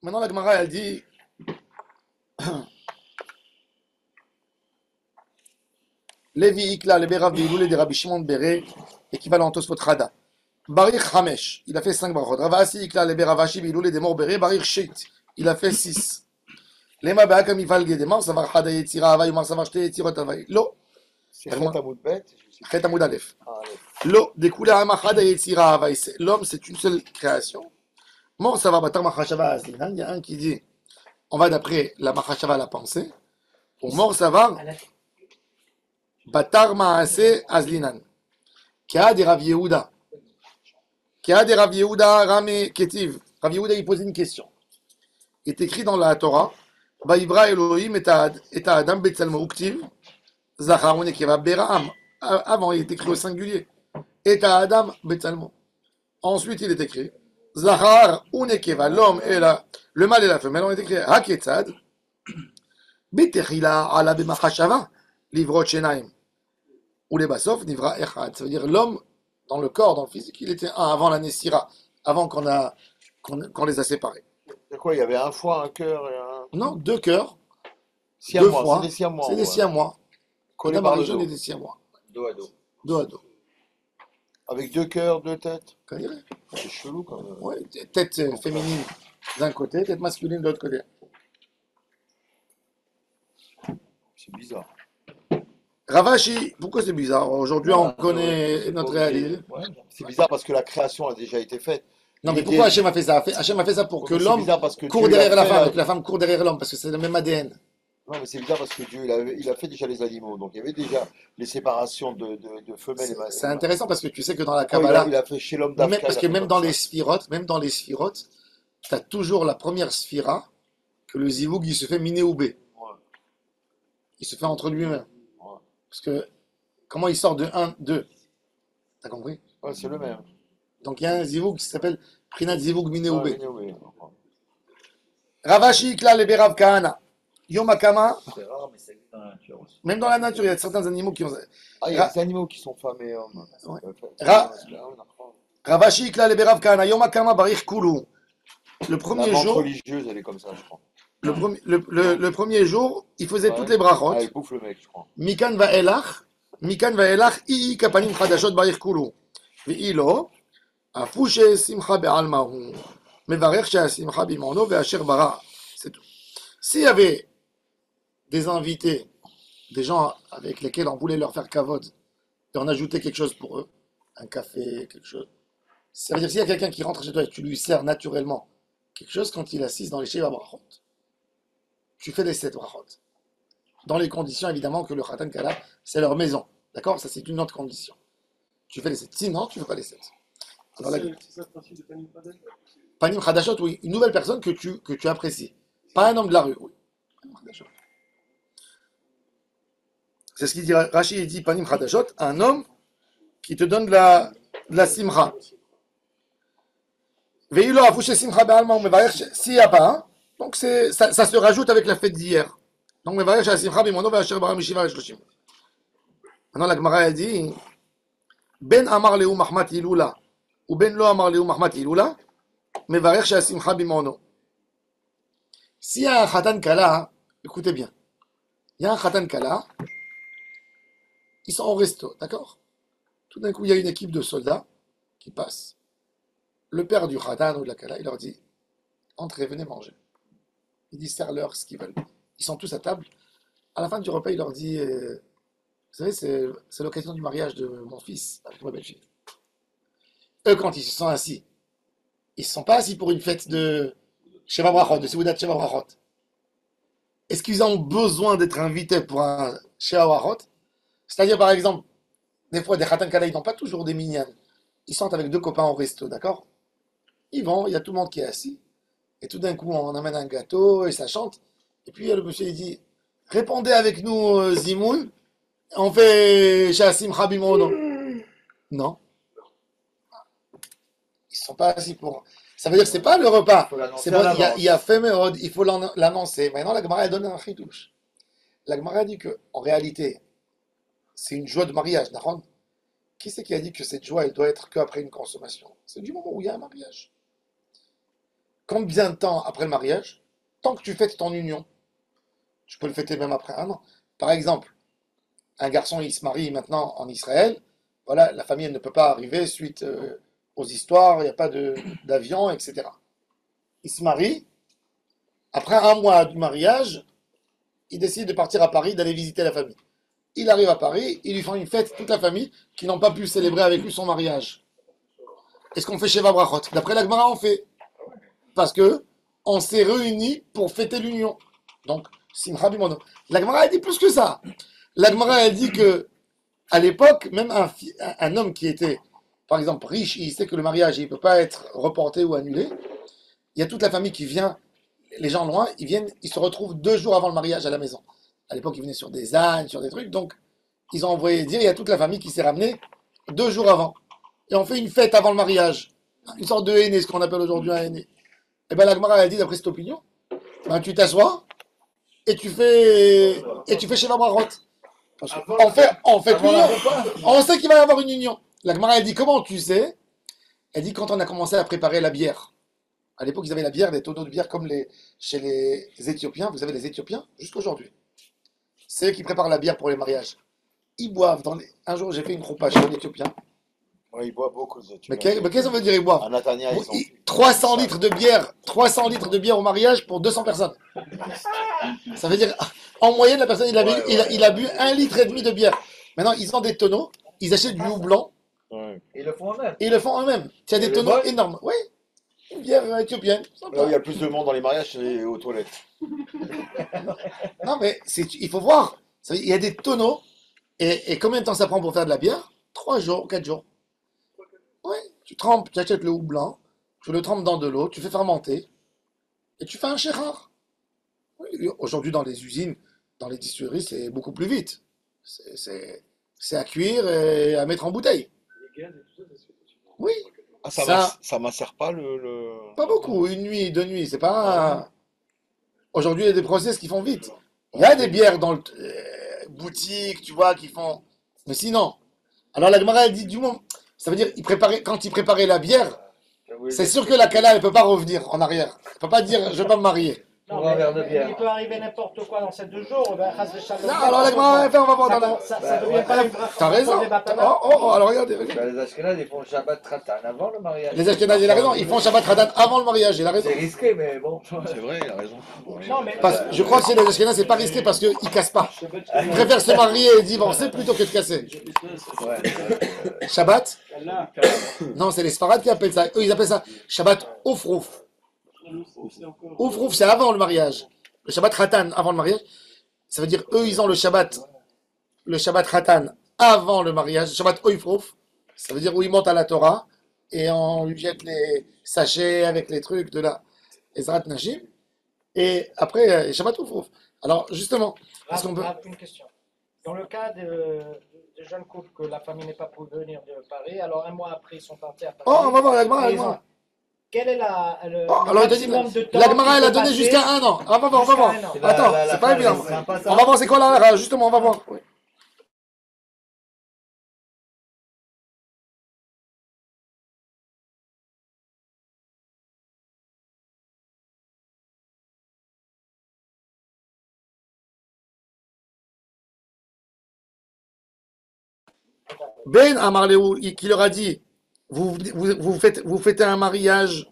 Maintenant, la Gemara, elle dit Levi Ikla, le Berav Biloulé de Rabbi Shimon Bere, équivalent Tosfot Hada. Barir Hamesh, il a fait 5 brachot. Ravasi Ikla, le Beravashi Biloulé de Mor Bere, Barir Shet, il a fait 6. Lema Beakam Ifal Gedemar, Savar Hada Yetzira Havay, Umar Savar Shte Yetzirot Havay. Lo, C'est Chet Hamoud Bet. Chet Hamoud Aleph. Ah, allez. Lo, Dekula Hama Hada Yetzira Havay. L'homme, c'est une seule création. Mor Savar Batar Machashava Azlinan, il y a un qui dit on va d'après la Machashava, la pensée. Ou Mor Savar Batar Maase Azlinan. Kia de Rav Yehuda. Kia de Rav Yehuda Rame Ketiv. Rav Yehuda, il pose une question. Il est écrit dans la Torah Vaïvra Elohim et Adam Betsalmo Uktiv Zachar Unekeva Beraam. Avant, il est écrit au singulier. Et Adam Betsalmo. Ensuite, il est écrit Zachar Unekeva, l'homme et le mâle et la femelle. On est écrit Haketzad Betechila Ala Bemachashava Livrot Shenaim. Ou les Bassof Nivra Echad. Ça veut dire l'homme dans le corps, dans le physique, il était un avant la Nessira, avant qu'on les a séparés. C'est quoi? Il y avait un foie, un cœur et un. Non, 2 cœurs, 2 Siamois, fois, c'est des siamois. c'est des Ouais. siamois. Collés Madame par le Marie-Jeanne dos. et des siamois. Dos à dos. Dos à dos. Avec 2 cœurs, 2 têtes. Qu'on dirait. C'est chelou quand même. Ouais, tête féminine d'un côté, tête masculine de l'autre côté. C'est bizarre. Ravashi, pourquoi c'est bizarre? Aujourd'hui, on connaît C'est notre pas obligé. réalité. Ouais. C'est bizarre parce que la création a déjà été faite. Non, mais L'idée- pourquoi Hachem a fait ça? Hachem a fait ça pour Ouais, que mais c'est l'homme bizarre parce que court Dieu, il a derrière la fait femme, et que la femme court derrière l'homme, parce que c'est le même ADN. Non, mais c'est bizarre parce que Dieu, il a fait déjà les animaux. Donc il y avait déjà les séparations de femelles et mâles. C'est intéressant parce que tu sais que dans la Après, Kabbalah, il a fait chez l'homme d'Afrique. parce que même dans les sphirotes, tu as toujours la première sphira que le zivoug il se fait minéoubé. Ouais. Il se fait entre lui-même. Ouais. Parce que comment il sort de 1, 2? T'as compris? Ouais, c'est le même. Donc il y a un zivoug qui s'appelle Prinat Zivoug Ouais, minéoubé. oui. Ravashi Kla le Berav Kahana. Yom Akama, C'est rare, mais ça existe dans la nature aussi. même dans la nature, il y a certains animaux qui ont. Ah, il y a des animaux qui sont femmes et hommes. Ouais. Ra- Ravashi Kla le Berav Kahana. Yom Akama Barich Kulu. Le La premier menthe jour, religieuse, elle est comme ça, je crois. le premier jour, il faisait Ouais. toutes les brachot. Ah, il bouffe le mec, je crois. מכאן ואילך אי כפנים חדשות בעיר כולו. ואי לא, אף הוא ששמחה בעלמא הוא. מברך שהשמחה במעונו ואשר ברא. C'est tout. S'il y avait des invités, des gens avec lesquels on voulait leur faire kavod, et on ajoutait quelque chose pour eux, un café, quelque chose. Ça veut dire s'il y a quelqu'un qui rentre chez toi et que tu lui sers naturellement quelque chose, quand il assiste dans les Sheva Brachot, tu fais les 7 Brachot. Dans les conditions, évidemment, que le Khatan Kala, c'est leur maison. D'accord? Ça, c'est une autre condition. Tu fais les 7. Sinon, tu ne fais pas les 7. Alors, C'est ça le principe de Panim Padel? Panim Khadashot, oui. Une nouvelle personne que tu apprécies. Pas un homme de la rue, oui. Panim Khadashot. C'est ce qu'il dit. Rachid il dit Panim Khadashot, un homme qui te donne de la simcha. Veilo afouché simcha be'alma ou mevarech, s'il n'y a pas, hein, donc ça se rajoute avec la fête d'hier. Donc mevarech à simcha bimono ve'asher bara mishiva v'shloshim. Maintenant la Gemara elle dit Ben amar lehu mahmat ilula ou ben lo amar lehu mahmat ilula mevarech chez simcha bimono. S'il y a un khatan kala, écoutez bien, il y a un khatan kala, ils sont au resto, d'accord? Tout d'un coup, il y a une équipe de soldats qui passe. Le père du khatan ou de la kala, il leur dit entrez, venez manger. Il dit serre-leur ce qu'ils veulent. Ils sont tous à table. À la fin du repas, il leur dit vous savez, c'est l'occasion du mariage de mon fils avec ma belle-fille. Eux, quand ils se sont assis, ils ne se sont pas assis pour une fête de Sheva Brachot, de Seudat Sheva Brachot. Est-ce qu'ils ont besoin d'être invités pour un Sheva Brachot? C'est-à-dire, par exemple, des fois, des Khatan Kala, ils n'ont pas toujours des minyanes. Ils sont avec 2 copains au resto, d'accord? Ils vont, il y a tout le monde qui est assis. Et tout d'un coup, on amène un gâteau et ça chante. Et puis, le monsieur, il dit répondez avec nous, Zimoun. On fait Shassim Habimono. Non. Ils ne sont pas assis pour. Ça veut dire que ce n'est pas le repas. Il faut l'annoncer C'est bon, à l'avance. il y a fait méode, il faut l'annoncer. Maintenant, la Gemara elle donne un chidouche. La Gemara dit qu'en réalité, c'est une joie de mariage, Nahon. Qui c'est qui a dit que cette joie, elle doit être qu'après une consommation? C'est du moment où il y a un mariage. combien de temps après le mariage, tant que tu fêtes ton union, tu peux le fêter même après un an. Par exemple, un garçon, il se marie maintenant en Israël, voilà, la famille elle ne peut pas arriver suite aux histoires, il n'y a pas d'avion, etc. Il se marie, après un mois du mariage, il décide de partir à Paris, d'aller visiter la famille. Il arrive à Paris, ils lui font une fête, toute la famille, qui n'ont pas pu célébrer avec lui son mariage. Est-ce qu'on fait Sheva Brachot? D'après la Gemara, on fait. Parce que on s'est réunis pour fêter l'union. Donc, Simcha Bimono. La Gemara, elle dit plus que ça. La Gemara, elle dit que, à l'époque, même un homme qui était, par exemple, riche, il sait que le mariage, il ne peut pas être reporté ou annulé. Il y a toute la famille qui vient, les gens loin, ils viennent, ils se retrouvent 2 jours avant le mariage à la maison. À l'époque, ils venaient sur des ânes, sur des trucs, donc ils ont envoyé dire, il y a toute la famille qui s'est ramenée 2 jours avant. Et on fait une fête avant le mariage. Une sorte de henné, ce qu'on appelle aujourd'hui un henné. Et bien la Gemara, elle dit, d'après cette opinion, ben, tu t'assois et tu fais Sheva Brachot. Parce on fait l'union. On sait qu'il va y avoir une union. La Gemara, elle dit, comment tu sais? Elle dit, quand on a commencé à préparer la bière. À l'époque, ils avaient la bière, des tonneaux de bière comme chez les Éthiopiens. Vous savez, les Éthiopiens, jusqu'aujourd'hui. C'est eux qui préparent la bière pour les mariages. Ils boivent. Un jour, j'ai fait une choupa chez un Éthiopien. Ouais, ils boivent beaucoup, tu Mais qu'est-ce que ça veut dire, ils boivent? À Natania, ils ont. 300 litres de bière. 300 litres de bière au mariage pour 200 personnes. Ça veut dire, en moyenne, la personne, il a bu 1,5 litre de bière. Maintenant, ils ont des tonneaux. Ils achètent du houblon. Ouais. Ils le font eux-mêmes. Et ils le font eux-mêmes. Il y a des tonneaux énormes. Oui. Une bière éthiopienne. Là où il y a le plus de monde dans les mariages, c'est aux toilettes. Non, mais il faut voir. Il y a des tonneaux. Et combien de temps ça prend pour faire de la bière? 3 jours, 4 jours. Oui. Tu achètes le houblon, tu le trempes dans de l'eau, tu fais fermenter. Et tu fais un chérar. Oui, aujourd'hui, dans les usines, dans les distilleries, c'est beaucoup plus vite. C'est à cuire et à mettre en bouteille. Oui. Ah, Ça- ça macère pas Pas beaucoup. Une nuit, 2 nuits. C'est pas. Aujourd'hui, il y a des process qui font vite. Il y a des bières dans le boutique, tu vois, qui font. Mais sinon. Alors la Gemara, elle dit du moment. Ça veut dire, quand il préparait la bière, c'est sûr que la Kala, elle ne peut pas revenir en arrière. Elle ne peut pas dire, je ne vais pas me marier. Non, Pour un verre de mais bière. il peut arriver n'importe quoi dans ces 2 jours. Ben, Non, alors la Gemara, elle fait, on va voir dans la. Ça devient pas une bracha. T'as raison. Alors regardez. Bah, les Ashkenazes, ils font Shabbat Tratan avant le mariage. Les Ashkenazes, il a raison. Ils font Shabbat Radan avant le mariage. Il a raison. C'est risqué, mais bon. C'est vrai, il a raison. Non, mais Je crois que chez les Ashkenazes, c'est pas risqué parce qu'ils ne cassent pas. Ils préfèrent se marier et divorcer plutôt que de casser. Ouais. Shabbat? Non, c'est les Sfarades qui appellent ça. Eux, ils appellent ça Shabbat Oufrouf. Oufrouf, c'est avant le mariage. Le Shabbat Khatan avant le mariage. Ça veut dire, eux, ils ont le Shabbat Khatan avant le mariage. Le Shabbat Oufrouf. Ça veut dire où ils montent à la Torah et on lui jette les sachets avec les trucs de la Ezrat Nashim. Et après, Shabbat Oufrouf. Alors, justement, est-ce qu'on peut. Une question. Dans le cas de jeunes couples que la famille n'est pas pour venir de Paris, alors un mois après ils sont partis à Paris. Oh, on va voir la Gemara. Quel est le Oh, alors, maximum de temps la Gemara, qu'il elle a faut donné passer jusqu'à 1 an. On va voir, on va voir. jusqu'à 1 an. Attends, La c'est pas femme, évident. c'est sympa, ça. On va voir c'est quoi la. Justement, on va voir. Oui. Ben Amarleou, qui leur a dit, vous fêtez un mariage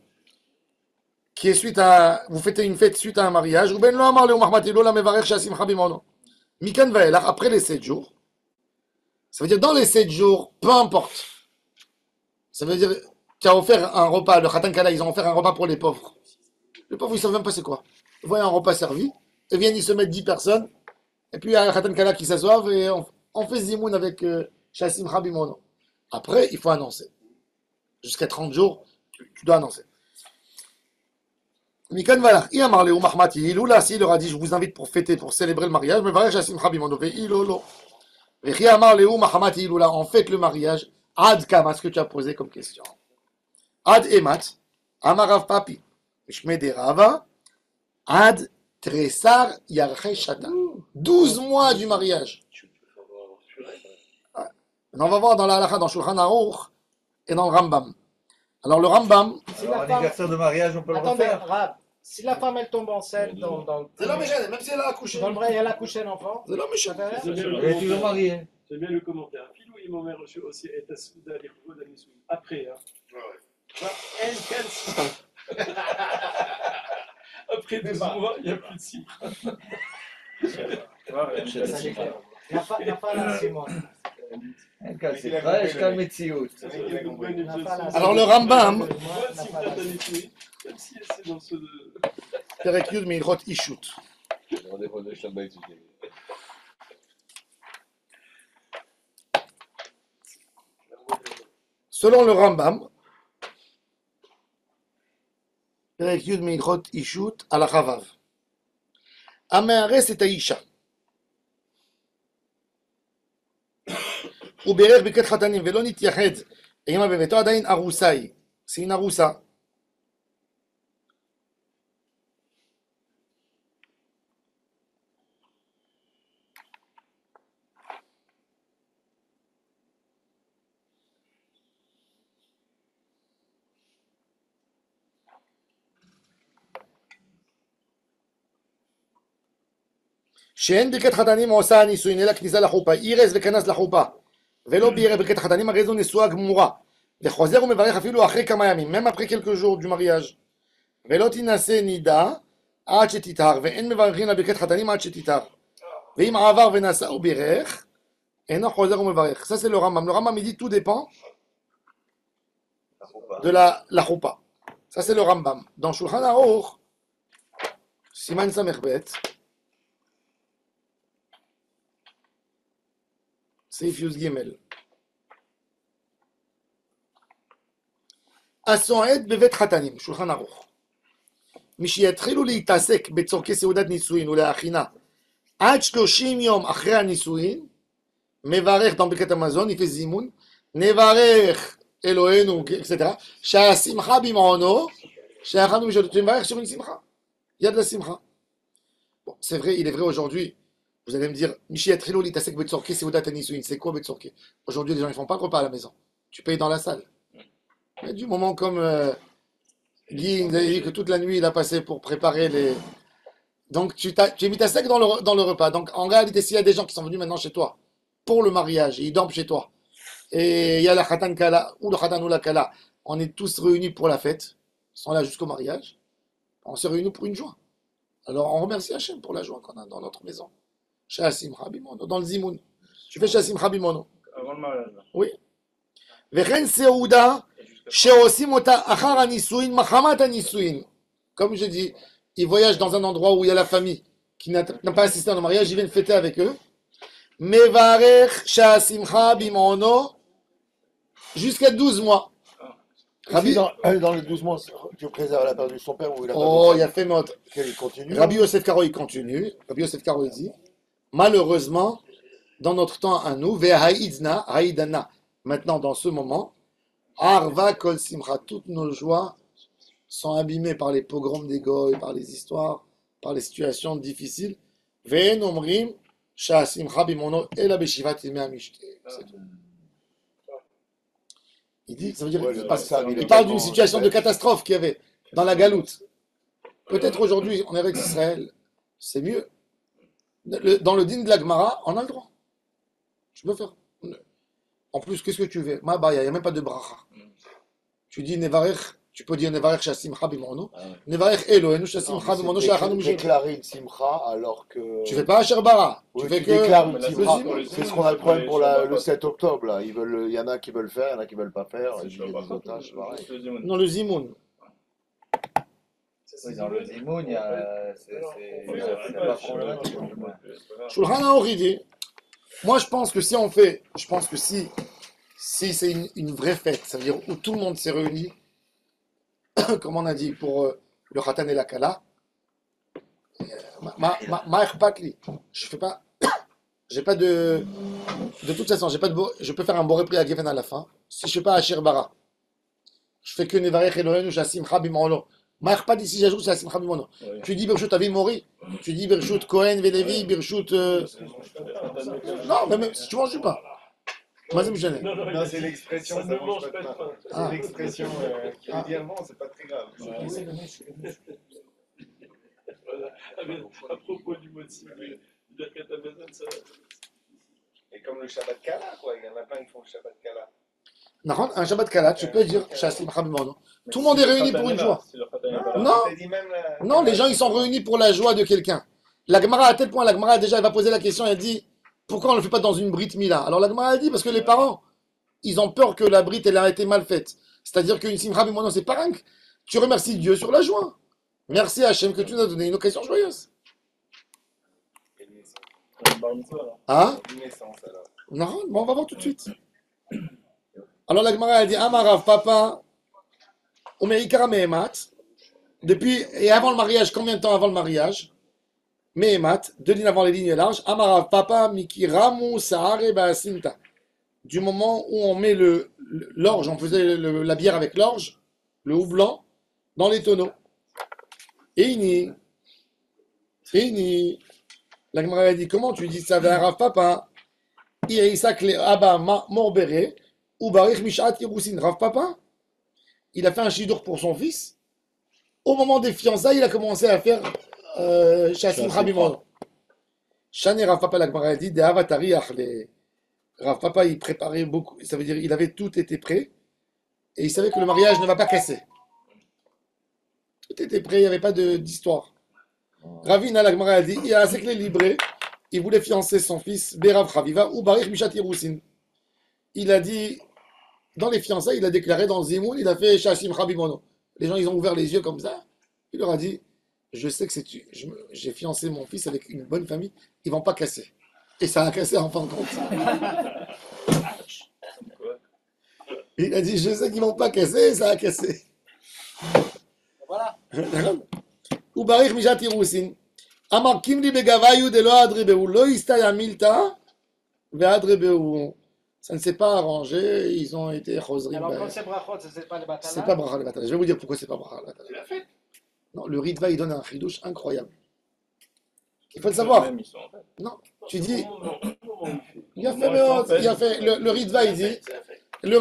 qui est suite à, vous fêtez une fête suite à un mariage, ou Ben lo Amarleou Mahmatilo la mevarech shasim chabimono. Mikan vaelach, après les 7 jours, ça veut dire dans les 7 jours, peu importe. Ça veut dire, tu as offert un repas, le Khatan Kala, ils ont offert un repas pour les pauvres. Les pauvres, ils savent même pas c'est quoi. Ils voient un repas servi, et viennent, ils se mettent 10 personnes, et puis il y a un Khatan Kala qui s'assoivent, et on fait zimoun avec Shassim Habimono. Après, il faut annoncer. Jusqu'à 30 jours, tu dois annoncer. Mikan Valach, Iamarle ou Mahmati, Iloula, s'il leur a dit, je vous invite pour fêter, pour célébrer le mariage, mais voilà, Shassim Habimono, Ilolo. Et Iamarle ou Mahmati, Iloula, on fête le mariage. Ad Kama, ce que tu as posé comme question. Ad Emat, Amarav Papi, Shmede Rava, Ad Tresar Yarche Shata. 12 mois du mariage. On va voir dans la halakha, dans Shulchan Aruch et dans le Rambam. Alors le Rambam, Si Alors, la femme... anniversaire de mariage, on peut le Attendez, refaire. Rab, si la femme elle tombe enceinte c'est l'homme gêné, même si elle a accouché. dans le vrai, elle a couché l'enfant, C'est l'homme ça gêné. fait rien. C'est bien le Elle est toujours commentaire. mariée. J'aime bien le commentaire. Filou Imomer aussi est assouda les chevaux d'Amissoui. Après, hein. Elle calme. Après 12 mois, il n'y a plus de cire. Ça, c'est clair. La femme, c'est moi. Elle casse ses bras, je calme mes tsioutes. Alors le Rambam, Moi, si vous êtes Amissoui, même si c'est dans ce. Perek Yud Meilchot Ishut. Selon le Rambam, Perek Yud Meilchot Ishut à la Chavav. Ameares et Aisha. ובירך ברכת חתנים ולא נתייחד עמה בביתו עדיין ארוסה היא. C'est une ארוסה. שאין ברכת חתנים עושה הנישואין אלא כניסה לחופה, אירס וכנס לחופה ולא בירך ברכת החתנים, הרי זו נשואה גמורה וחוזר ומברך אפילו אחרי כמה ימים, même après quelques jours du mariage. ולא תינשא נידה עד שתטהר, ואין מברכים לברכת חתנים עד שתטהר, ואם עבר ונשא ובירך אינו חוזר ומברך. Ça c'est le Rambam. Le Rambam il dit tout dépend de la choupa. Ça c'est le Rambam. Dans Shulchan Aruch, Siman Samech סעיף י"ג. הסועד בבית חתנים, שולחן ערוך. מי שיתחילו להתעסק בצורכי סעודת נישואין ולהכינה עד 30 יום אחרי הנישואין, מברך dans ברכת המזון, יפה זימון, נברך אלוהינו, etc. שהשמחה במעונו, שאכלנו משלו, tu מברך sur une simcha. Il y a de la simcha. Bon, c'est vrai, il est vrai aujourd'hui. Vous allez me dire, Michi Atrilo, l'Itasek Betsorke, c'est Oudat Anisouin. C'est quoi Betsorke? Aujourd'hui, les gens ne font pas de repas à la maison. Tu payes dans la salle. Mais du moment comme Guy nous avait dit que toute la nuit, il a passé pour préparer les. Donc, tu es mis ta sec dans le repas. Donc, en réalité, s'il y a des gens qui sont venus maintenant chez toi pour le mariage et ils dorment chez toi, et il y a la Khatan Kala ou le Khatan ou la Kala, on est tous réunis pour la fête, ils sont là jusqu'au mariage, on se réunit pour une joie. Alors, on remercie Hachem pour la joie qu'on a dans notre maison. Shasimcha bimono, dans le Zimoun. Tu fais Shasimcha bimono. Avant le mariage. Oui. וכן סעודה שעושים אותה אחר הנישואין מחמת הנישואין. Comme je dis, ils voyagent dans un endroit où il y a la famille qui n'a pas assisté à un mariage, ils viennent fêter avec eux. מברך שהשמחה במעונו jusqu'à 12 mois. Rabbi, dans les 12 mois, Dieu préserve la perdu son père ou il a Oh, il perdu a fait mot. il continue. Rabbi Yosef Karo, il continue. Rabbi Yosef Karo, il dit, malheureusement, dans notre temps à nous, ve'haïdna, haïdana, maintenant dans ce moment, arva kol simcha, toutes nos joies sont abîmées par les pogroms des goy, par les histoires, par les situations difficiles. Ve'en omrim, sha simcha bimono, ela beshivat yemei hamishte. C'est tout. Il dit, ça veut dire, Ouais, il parle d'une situation de catastrophe qu'il y avait dans la galoute. Peut-être aujourd'hui, en Eretz Israël, c'est mieux. Dans le din de la Gemara, on a le droit. Tu peux faire. En plus, qu'est-ce que tu veux? Ma baya, il n'y a même pas de bracha. Tu dis Nevarech, tu peux dire Nevarech Shasimcha bimono. Nevarech Eloheinu Shasimcha bimono Shachanu Mishel. Déclarer une simcha alors que. Tu fais pas Asher Bara. Oui, Tu fais tu que. déclares une le simcha. Zimoun. C'est ce qu'on a le problème pour le 7 octobre. Là. Il y en a qui veulent faire, il y en a qui veulent pas faire. Il y a des otages, pareil. Non, le Zimoun. Oui, dans le Zimoun, il y a. C'est pas problématique. Shulchan Aruch, il dit, moi je pense que si on fait, je pense que si c'est une vraie fête, ça veut dire où tout le monde s'est réuni, comme on a dit pour le Khatan et la Kala, ma akhpatli, je fais pas, j'ai pas de toute façon, j'ai pas de je peux faire un bon repris à Geffen à la fin, si je fais pas Asher Bara, je fais que Nevarech Eloheinu Shasimcha bimono. Ma akhpatli si j'ajoute Shasimcha bimono. Tu dis Birshut Avi Mori, tu dis Birshut Cohen Velevi, Birshut. Non, mais même si tu manges du pain. Moi, ça me gêne. Non, Non, c'est l'expression, ça ça ne mange mange pas de pain. C'est Ah. l'expression qui veut dire non, c'est pas très grave. C'est le muscle. Voilà. Ah, mais à propos du mot de cible, dire qu'à ta maison, ça. Et comme le Shabbat Kala, quoi. Il y en a plein qui font le Shabbat Kala. Nahon, un Shabbat Kala, tu peux dire Chassim Rabimono. Tout le monde est réuni pour une joie. Non. t'as dit même la- Non, les gens, ils sont réunis pour la joie de quelqu'un. La Gemara, à tel point, la Gemara, déjà, elle va poser la question, elle dit, pourquoi on ne le fait pas dans une Brit Mila? Alors la Gemara, elle dit, parce que les parents, ils ont peur que la Brit, elle a été mal faite. C'est-à-dire qu'une Simcha Bimono, c'est pas rien que tu remercies Dieu sur la joie. Merci Hachem que tu nous as donné une occasion joyeuse. Une naissance. Hein? Une naissance, alors. Non, bon, on va voir tout de suite. Alors la Gemara, elle dit, Amarav, papa, Omerikara Mehemat, depuis, et avant le mariage, combien de temps avant le mariage? Mehemat, 2 lignes avant les lignes larges, Amarav, papa, Miki, Ramu, Sahare, Baasinta. Du moment où on met l'orge, on faisait la bière avec l'orge, le houblon, dans les tonneaux. Eini, la Gemara a dit, comment tu dis ça, Rav, papa, Irisak le Abba Morbere, ou Barich Mishat Yerousin, Rav, papa, il a fait un chidour pour son fils. Au moment des fiançailles, il a commencé à faire Chassim Rabimon. Shane Rav Papa, la Gemara a dit, de Avatari Achle. Rav Papa, il préparait beaucoup, ça veut dire il avait tout été prêt, et il savait que le mariage ne va pas casser. Tout était prêt, il n'y avait pas d'histoire. Ravina, la Gemara a dit, il a assez que les librés, il voulait fiancer son fils, Berav Chaviva, ou Barich Mishat Yerousin. Il a dit, dans les fiançailles, il a déclaré dans Zimoun, il a fait Chassim Rabimono. Les gens, ils ont ouvert les yeux comme ça. Il leur a dit, je sais que j'ai fiancé mon fils avec une bonne famille, ils vont pas casser. Et ça a cassé en fin de compte. Il a dit, je sais qu'ils vont pas casser, et ça a cassé. Voilà. Ou Barich Mishat Yerousin. Amar Kimli Begavayu de lo adrebeu, lo istaya milta, ve adrebeu. Ça ne s'est pas arrangé, ils ont été chosrim. Alors, quand c'est brachot, c'est pas les batalas. C'est pas bracha le batala. Je vais vous dire pourquoi c'est pas bracha le batala. Tu l'as fait? Non, le Ritva, il donne un chidouche incroyable. Il faut le savoir. Non, tu dis, il a fait, le Ritva, il dit, le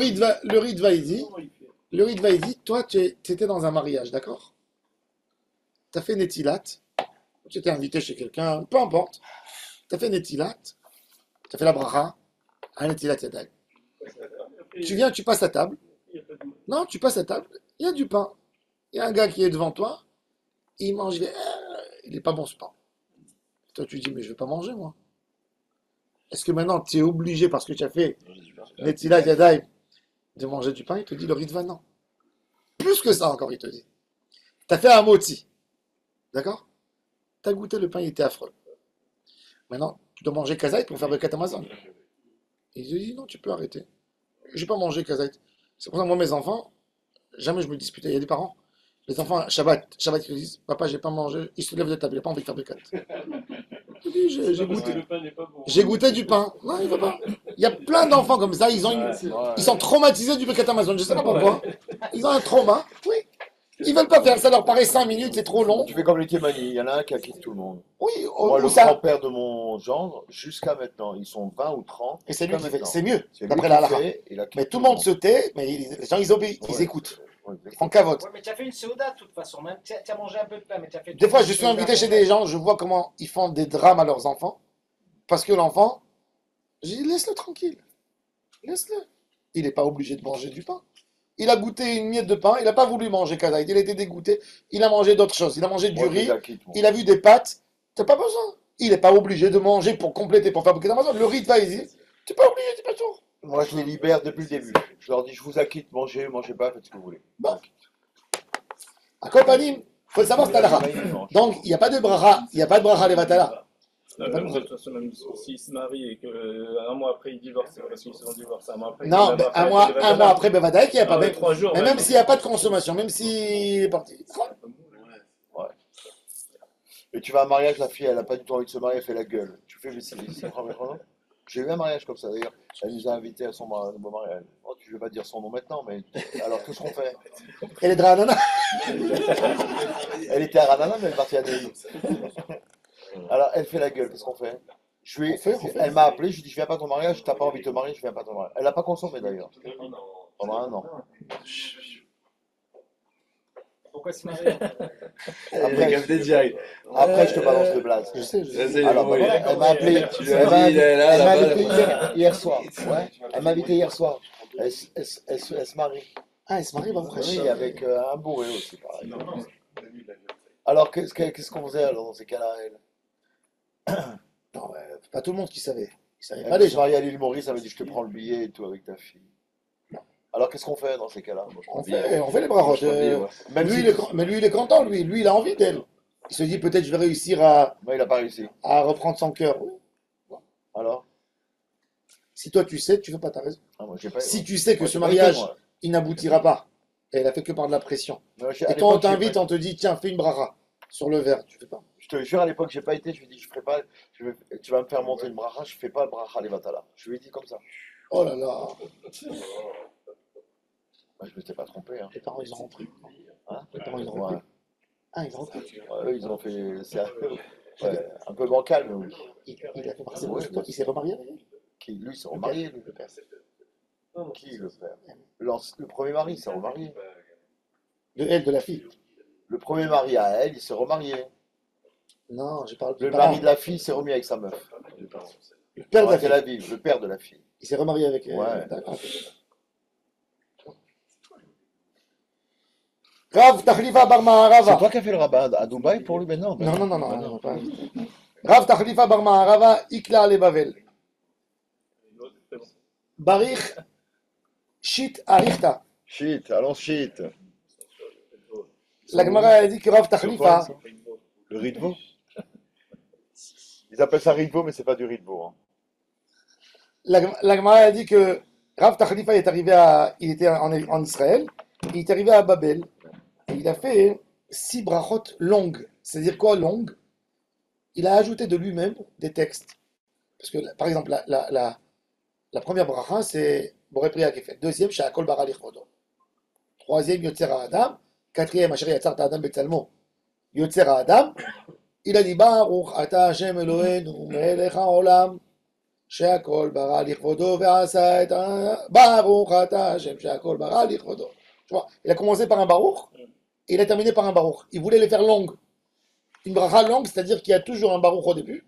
Ritva, il dit, toi, tu étais dans un mariage, d'accord? Tu as fait Netilat, tu étais invité chez quelqu'un, peu importe. Tu as fait Netilat, tu as fait la bracha, un Netilat Yadayim. Tu viens, tu passes à table. Non, tu passes à table, il y a du pain. Il y a un gars qui est devant toi, il mange, il n'est pas bon ce pain. Toi, tu dis, mais je ne vais pas manger, moi. Est-ce que maintenant, tu es obligé, parce que tu as fait Netilat Yadayim, de manger du pain? Il te dit, le Ritva, non. Plus que ça encore, il te dit. Tu as fait un moti. D'accord? Tu as goûté le pain, il était affreux. Maintenant, tu dois manger kazaït pour faire Birkat Hamazon. Il te dit, non, tu peux arrêter. Je n'ai pas mangé kazaït. C'est pour ça que moi, mes enfants, jamais je me disputais. Il y a des parents, les enfants, Shabbat, ils te disent, papa, j'ai pas mangé. Ils se lèvent de table, il n'a pas envie de faire Birkat. Je dis, j'ai goûté. Le pain n'est pas bon. J'ai goûté du pain. Non, il ne veut pas. Il y a plein d'enfants comme ça, ils sont traumatisés du Birkat Hamazon. Je ne sais pas pourquoi. Ils ont un trauma. Oui. Ils ne veulent pas faire. Ça leur paraît 5 minutes, c'est trop long. Tu fais comme les Kémani, il y en a un qui a quitté tout le monde. Oui, Moi, le ou ça. grand-père de mon gendre, jusqu'à maintenant, ils sont 20 ou 30. Et c'est lui qui fait. maintenant. C'est mieux, C'est lui d'après qui la halakha. fait, il a quitté Mais tout le monde se tait, mais les gens, ils obéissent, ils Ouais. écoutent. Ouais, Ils font cavote. Ouais, mais tu as fait une soda de toute façon. Même, tu as mangé un peu de pain, mais tu as fait. Des fois, je suis invité chez des gens, je vois comment ils font des drames à leurs enfants. Parce que l'enfant, je dis, laisse-le tranquille. Laisse-le. Il n'est pas obligé de manger du pain. Il a goûté une miette de pain, il n'a pas voulu manger kazaïd, il a été dégoûté, il a mangé d'autres choses. Il a mangé du Moi, je riz, les acquitte, moi. il a vu des pâtes. T'as pas besoin. Il n'est pas obligé de manger pour compléter, pour faire bouquet d'Amazon. Le riz va ici. Tu n'es pas obligé, tu pas tout. Moi, je les libère depuis le début. Je leur dis, je vous acquitte, mangez, mangez pas, faites ce que vous voulez. Bon. À Kopanim, il faut le savoir, c'est Talha. Donc, il n'y a pas de bracha, il n'y a pas de bracha levatala. Même de toute façon, même s'ils se marient et qu'un mois après ils divorcent, c'est parce qu'ils se sont divorcés un mois après. Non, mais un mois après Bevadaï, il n'y a pas même. 3 jours. Mais même s'il n'y a pas de consommation, même s'il est parti. Et tu vas à un mariage, la fille, elle n'a pas du tout envie de se marier, elle fait la gueule. Tu fais, mais c'est j'ai eu un mariage comme ça d'ailleurs. Elle nous a invités à son mariage. Oh, tu ne vais pas dire son nom maintenant, mais alors qu'est-ce qu'on fait? Elle est de Ranana. Elle était à Ranana, mais elle est partie à Neuilly. Alors elle fait la gueule, qu'est-ce qu'on fait? Elle m'a appelé, je lui ai dit, je viens pas à ton mariage, t'as pas envie de te marier, je viens pas à ton mariage. Elle n'a pas consommé d'ailleurs, pendant un an. Pourquoi se marier? Après, je te balance le blaze. Je sais. Alors, bah, voilà, elle m'a appelé, elle m'a invité hier soir. Ouais, elle m'a invité hier soir. Elle se marie. Ah, il se marie, Baruch Hashem. Oui, avec un bourré aussi, pareil. Alors, qu'est-ce qu'on faisait alors dans ces cas-là, elle? Non, pas tout le monde qui savait. Ils savaient Elle pas veut les se gens. marier à l'île Maurice, elle m'a dit, je te prends le billet et tout avec ta fille. Alors, qu'est-ce qu'on fait dans ces cas-là? On fait les brachot. Même Lui, si mais lui, il est content, lui. Lui, il a envie d'elle. Il se dit, peut-être je vais réussir à moi, il n'a pas réussi. reprendre son cœur. Oui. Alors? Si toi, tu sais, tu fais pas ta raison. Ah, moi, j'ai pas, Si tu sais que moi, ce j'ai pas mariage, été, moi. il n'aboutira pas, et elle a fait que par de la pression, Moi, et toi, on t'invite, on te dit, tiens, fais une bracha sur le verre, tu fais pas. Je te jure, à l'époque, j'ai pas été. Je lui ai dit, je ferai pas. Tu vas me faire monter une bracha. Je fais pas le bracha les batala. Je lui ai dit comme ça. Oh là là, Moi, je m'étais pas trompé. Hein. les parents, ils ont repris. Hein? Les parents, ils ont Ouais. repris. Ah, ils ont repris. Ouais, ils ont fait. C'est un peu bancal, mais oui. Il a fait partie de il s'est remarié avec elle. Qui, lui, s'est remarié, lui. Le père. Qui, le père? Le premier mari s'est remarié. De elle, de la fille. Le premier mari à elle, il s'est remarié. Non, je parle Le du parent. mari de la fille s'est remis avec sa meuf. Le père de la À fille. Tel Aviv, le père de la fille. Il s'est remarié avec elle. Ouais. D'accord. Rav Tachlifa Bar C'est Maharava. toi qui as fait le rabbin à Dubaï pour lui maintenant? Non, pas invité. Rav Tachlifa Bar Maharava, Ikla le Bavel. Barich Shit Arichta. Shit, allons shit. La Gemara a dit que Rav Tachlifa, Le riz de veau. Ils appellent ça riz de veau, mais c'est pas du riz de veau. Hein. la Gemara a dit que Rav Tachlifa il était en Israël, il est arrivé à Babel, et il a fait 6 brachot longues. C'est-à-dire quoi longues? Il a ajouté de lui-même des textes. Parce que, par exemple, la première bracha, c'est Boré Priya Kefet. Deuxième, Sha'akol Bara Lichvodo. Troisième, Yotzer Adam. Quatrième, Asher Yatzarta Adam Betzalmo. Yotzer Adam. Il a dit Baruch Ata Hashem Eloheinu Melech HaOlam. Sha'akol Bara Lichvodo Ve'asa et Baruch Ata Hashem Sha'akol Bara Lichvodo. Tu vois, il a commencé par un Baruch et il a terminé par un Baruch. Il voulait les faire longues. Une bracha longue, c'est-à-dire qu'il y a toujours un Baruch au début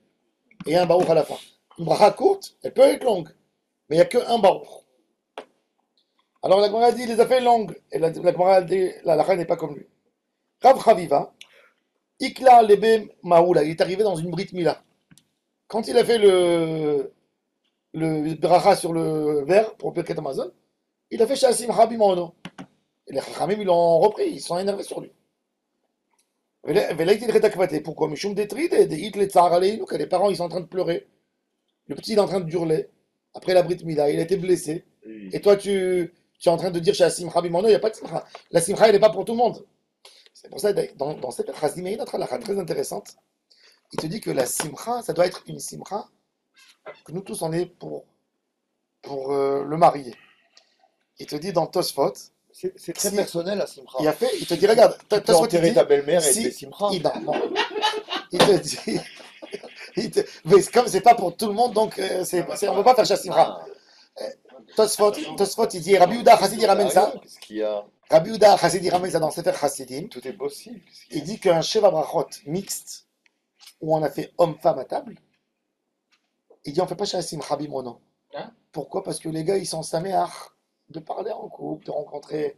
et un Baruch à la fin. Une bracha courte, elle peut être longue, mais il n'y a qu'un Baruch. Alors la Gemara a dit, il les a fait longues. Et la Gemara a dit, la halakha n'est pas comme lui. Rav Chaviva, Ikla Lebem Maoula, il est arrivé dans une Brit Mila. Quand il a fait le bracha sur le verre pour Birkat Amazon, il a fait Shasim Rabbi Mono. Et les Chachamim, ils l'ont repris, ils sont énervés sur lui. Pourquoi Mishum Detride, des hit les tsar aleinu, que les parents ils sont en train de pleurer. Le petit il est en train de hurler. Après la Brit Mila, il a été blessé. Et toi tu es en train de dire chez la Simcha Bimono, il n'y a pas de Simcha. La Simcha elle n'est pas pour tout le monde. C'est pour ça dans cette Chazim, il y a une autre halakha très intéressante. Il te dit que la Simcha, ça doit être une Simcha que nous tous on est pour le marier. Il te dit dans Tosfot, C'est très Si- personnel, la simcha. il te dit regarde, Tu peux Tosfot il enterrer dit, ta belle-mère et si- des simcha. non. Il te dit. Mais comme c'est pas pour tout le monde, donc on ne peut pas faire Shassimcha. Tosfot, il dit Rabbi Yehuda Chassid il ramène ça. Qu'est-ce qu'il y a? Rabbi Yehuda Chassid il ramène ça dans Sefer Chassidim. Tout est possible. Qu'est-ce qu'il y Il a? dit qu'un Sheva Brachot mixte, où on a fait homme-femme à table, il dit on ne fait pas Shassimcha Bimono. Hein? Pourquoi? Parce que les gars, ils sont saméach de parler en couple, de rencontrer,